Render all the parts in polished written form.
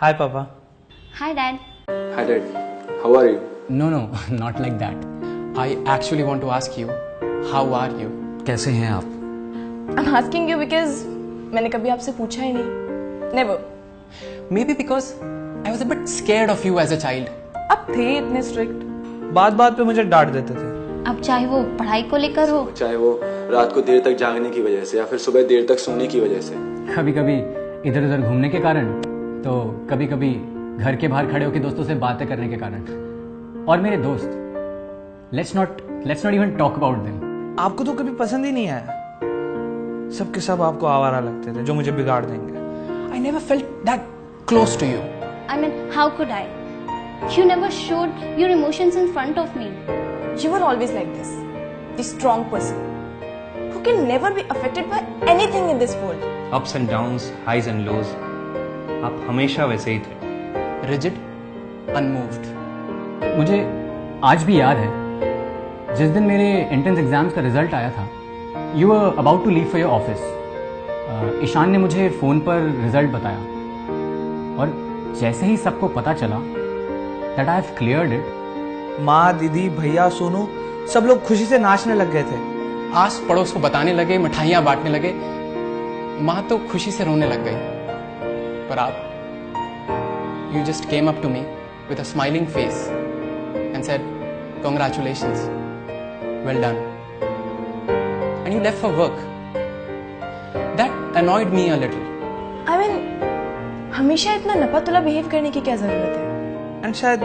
Hi, Papa. Hi, Dad. Hi Dad, how are you? No, not like that. I actually want to ask you, how are you? कैसे हैं आप? I'm asking you because मैंने कभी आपसे पूछा ही नहीं. Never. Maybe because I was a bit scared of you as a child. आप थे इतने strict. बात बात पे मुझे डांट देते थे. अब चाहे वो पढ़ाई को लेकर हो, चाहे वो रात को देर तक जागने की वजह से या फिर सुबह देर तक सोने की वजह से. कभी कभी इधर उधर घूमने के कारण, तो कभी कभी घर के बाहर खड़े होकर दोस्तों से बातें करने के कारण. और मेरे दोस्त, let's not even talk about them. आपको तो कभी पसंद ही नहीं आया. सबके सब आपको आवारा लगते थे जो मुझे बिगाड़ देंगे. I never felt that close to you. I mean, how could I? You never showed your emotions in front of me. You were always like this. The strong person who can never be affected by anything in this world. Ups and downs, highs and lows. आप हमेशा वैसे ही थे. Rigid, unmoved. मुझे आज भी याद है जिस दिन मेरे एंट्रेंस एग्जाम्स का रिजल्ट आया था. You were about to leave for your office. Ishaan ने मुझे फ़ोन पर रिजल्ट बताया और जैसे ही सबको पता चला that I have cleared it, माँ, दीदी, भैया, सोनू सब लोग खुशी से नाचने लग गए थे. आस पड़ोस को बताने लगे, मिठाइयाँ बांटने लगे. माँ तो खुशी से रोने लग गई. पर आप, you just came up to me with a smiling face and said, congratulations, well done. And you left for work. That annoyed me a little. I mean, हमेशा इतना नपा-तुला बिहेव करने की क्या जरूरत है? एंड शायद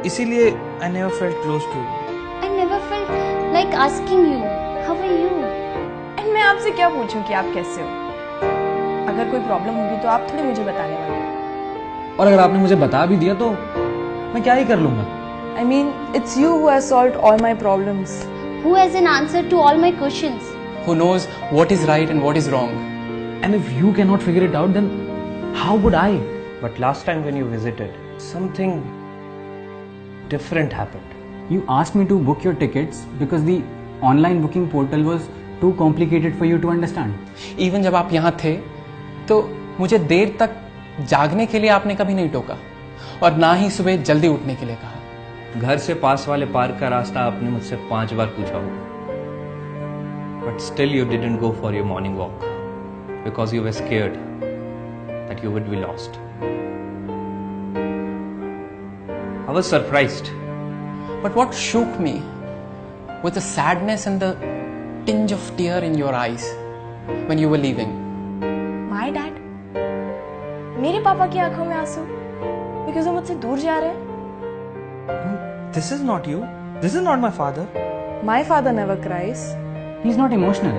इसीलिए I never felt close to you. I never felt like asking you, how are you? And मैं आपसे क्या पूछूं कि आप कैसे हो? अगर कोई प्रॉब्लम होगी तो आप थोड़ी मुझे बताने वाले हो. और अगर आपने मुझे बता भी दिया तो मैं क्या ही कर लूंगा. I mean, it's you who has solved all my problems. Who has an answer to all my questions? Who knows what is right and what is wrong? And if you cannot figure it out, then how would I? But last time when you visited, something different happened. You asked me to book your tickets because the online booking portal was too complicated for you to understand. Even जब आप यहाँ थे, तो मुझे देर तक जागने के लिए आपने कभी नहीं टोका और ना ही सुबह जल्दी उठने के लिए कहा. घर से पास वाले पार्क का रास्ता आपने मुझसे 5 बार पूछा होगा. But still you didn't go for your morning walk because you were scared that you would be lost. I was surprised. But what shook me was the sadness and the tinge of tear in your eyes when you were leaving. My dad? मेरे पापा की आंखों में आंसू? Because वो मुझसे दूर जा रहे हैं? This is not you. This is not my father. My father never cries. He's not emotional.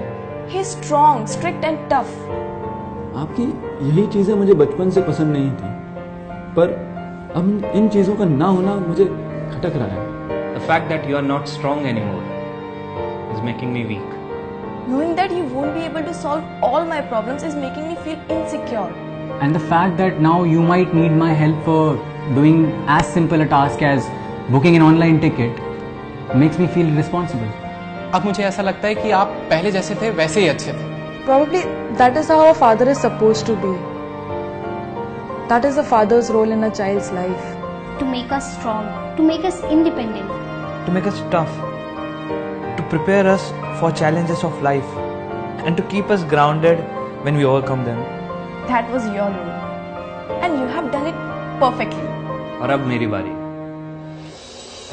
He's strong, strict and tough. आपकी यही चीजें मुझे बचपन से पसंद नहीं थी, पर अब इन चीजों का ना होना मुझे खटक रहा है. The fact that you are not strong anymore is making me weak. Knowing that you won't be able to solve all my problems is making me feel insecure. And the fact that now you might need my help for doing as simple a task as booking an online ticket makes me feel responsible. अब मुझे ऐसा लगता है कि आप पहले जैसे थे वैसे ही अच्छे थे. Probably that is how a father is supposed to be. That is a father's role in a child's life. To make us strong, to make us independent. To make us tough. To prepare us for challenges of life. And to keep us grounded when we overcome them. That was your role. And you have done it perfectly. और अब मेरी बारी.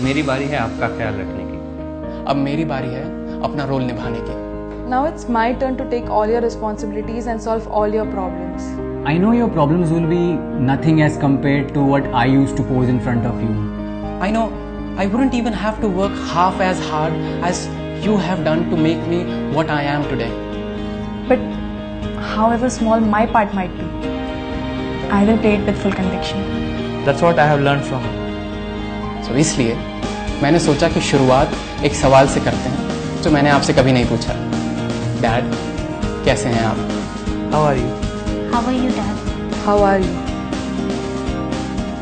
मेरी बारी है आपका ख्याल रखने की. अब मेरी बारी है अपना रोल निभाने की. Now it's my turn to take all your responsibilities and solve all your problems. I know your problems will be nothing as compared to what I used to pose in front of you. I know I wouldn't even have to work half as hard as you have done to make me what I am today. But however small my part might be, I will play it with full conviction. That's what I have learned from you. So इसलिए मैंने सोचा कि शुरुआत एक सवाल से करते हैं जो मैंने आपसे कभी नहीं पूछा. डैड, कैसे हैं आप? How are you? How are you, Dad? How are you?